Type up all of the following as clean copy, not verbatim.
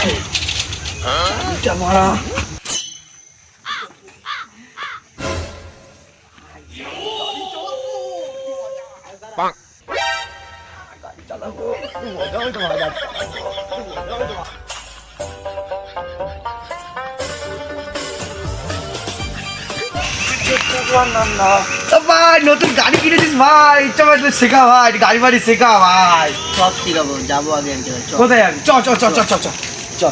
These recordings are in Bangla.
চাবিটা মারা। চালাবো, মজা হয়তো ভালো। ভাই নতুন গাড়ি কিনেছিস ভাই, ইচ্ছা ভাই শেখা ভাই, গাড়ি বাড়ি শেখা ভাই। সব শিখাবো, যাবো আগে কোথায় যাবি? চ চ চ চ চ চ চ,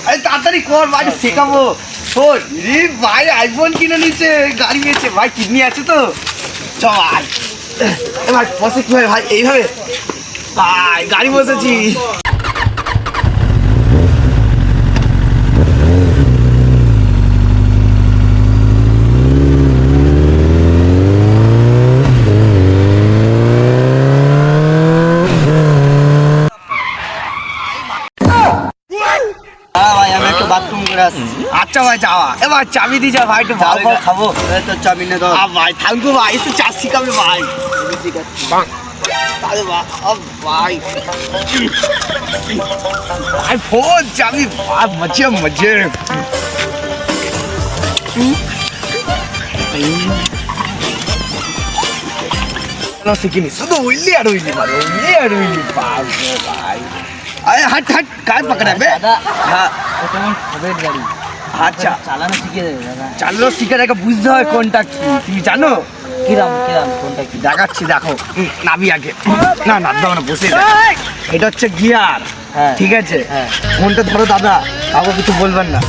আরে তাড়াতাড়ি কর ভাই, শেখাবো। শোন রে ভাই, আইফোন কিনে নিচ্ছে, গাড়ি নিয়েছে ভাই, কিডনি আছে তো। চ ভাই, ভাই বসে কি ভাই, এইভাবে ভাই গাড়ি বসেছি। বাথরুম করে আসি। আচ্ছা ভাই যাওয়া, এবার চাবি দিয়ে যা ভাই, একটু ভালো খাবো তো চাবি নে দাও ভাই, থাকবো ভাই, একটু চা শিখাবে ভাই। আরে ভাই ভাই ফোন চাবি ভাই, মজে মজে। শিখিনি, শুধু উইলি আর উইলি মারো, উইলি আর উইলি। ভাই আরে হাট হাট, কার পাকড়াবে? দাদা হ্যাঁ, ওটা আমার ফেভারিট গাড়ি। আচ্ছা চালানো শিখে দেবে দাদা। চালানো শিখে রেখে বুঝতে হয় কোনটা কি, তুমি জানো? কিরাম কিরাম কোনটা কি? দেখাচ্ছি দেখো, নাবি আগে, না না দাও না, বসে যাও। এটা হচ্ছে গিয়ার, হ্যাঁ ঠিক আছে? হ্যাঁ। ফোনটা ধরো দাদা, কাউকে কিছু বলবেন না।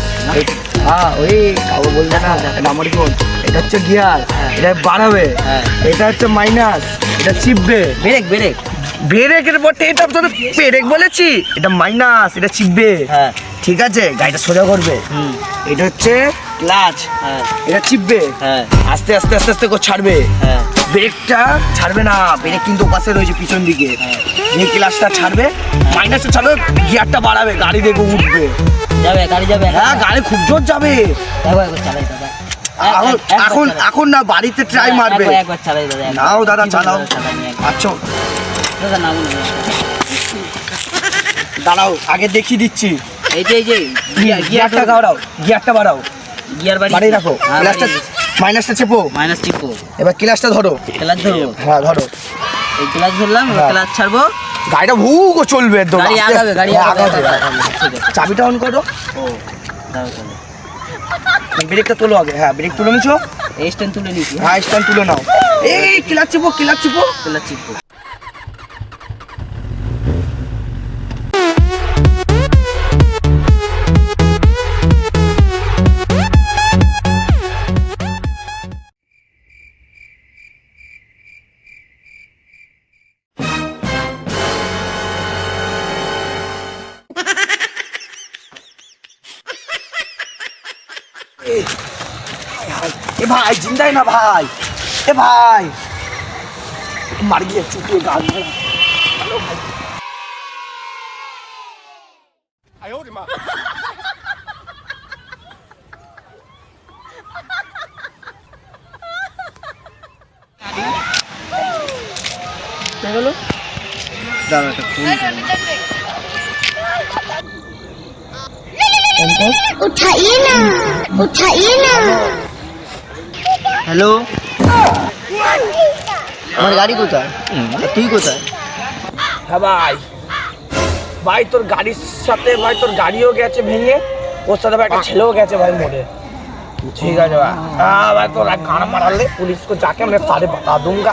হ্যাঁ ওই কাউকে বলবেন না, এটা আমার ফোন। এটা হচ্ছে গিয়ার, এটা বাড়াবে। হ্যাঁ। এটা হচ্ছে মাইনাস, এটা চিপবে। ব্রেক ব্রেক ব্রেকের বটে, এটা তো ব্রেক বলেছি, এটা মাইনাস, এটা চিপবে। হ্যাঁ ঠিক আছে, গাড়িটা সোজা করবে। এটা হচ্ছে ক্লাচ, হ্যাঁ এটা চিপবে। হ্যাঁ আস্তে আস্তে আস্তে আস্তে করে ছাড়বে। হ্যাঁ ব্রেকটা ছাড়বে না, ব্রেক কিন্তু ওপাশে রয়েছে পিছন দিকে। যে ক্লাচটা ছাড়বে, মাইনাসটা ছাড়বে, গিয়ারটা বাড়াবে, গাড়ি দেখে উঠবে। যাবে গাড়ি যাবে। হ্যাঁ গাড়ি খুব জোর যাবে। একবার একবার চালাই দাদা। এখন এখন না, বাড়িতে ট্রাই মারবে। একবার চালাই দাদা। নাও দাদা চালাও। আচ্ছা দাদা নাম দাঁড়াও, আগে দেখিয়ে দিচ্ছি। এই যে গিয়ারটা বাড়াও, গিয়ারটা বাড়াও, গিয়ার বাড়িয়ে রাখো। ক্লাচটা মাইনাসটা চেপো, মাইনাস টিপো। এবার ক্লাচটা ধরো। ক্লাচ ধরবো। হ্যাঁ ধরো। এই ক্লাচ ধরলাম, হ্যাঁ। ক্লাচ ছাড়বো, গাড়িটা ভু চলবে একদম। গাড়ি আস্তে আগাবে, গাড়ি হ্যাঁ, আগাবে। আগাবে। ঠিক আছে। চাবিটা অন করো। ও দাও তাহলে। ব্রেকটা তোলো আগে। হ্যাঁ ব্রেক তুলে নিছো। এই স্ট্যান্ড তুলে নিয়েছি। হ্যাঁ স্ট্যান্ড তুলে নাও। এই ক্লাচ চিপো, ক্লাচ চিপো। ক্লাচ টিপো। এ ভাই জিন্দাই না ভাই, এ ভাই মার গিয়ে চুটিয়ে গাছ। उठाइए ना, उठाइए ना। হ্যালো, আমার গাড়ি কোথায়? তুই কোথায়? হ্যাঁ ভাই, ভাই তোর গাড়ির সাথে ভাই, তোর গাড়িও গেছে ভেঙে, ওর সাথে ভাই একটা ছেলেও গেছে ভাই মরে। ঠিক আছে ভাই, হ্যাঁ ভাই তোর গান মারালে পুলিশ को जाके मैं सारे बता दूंगा।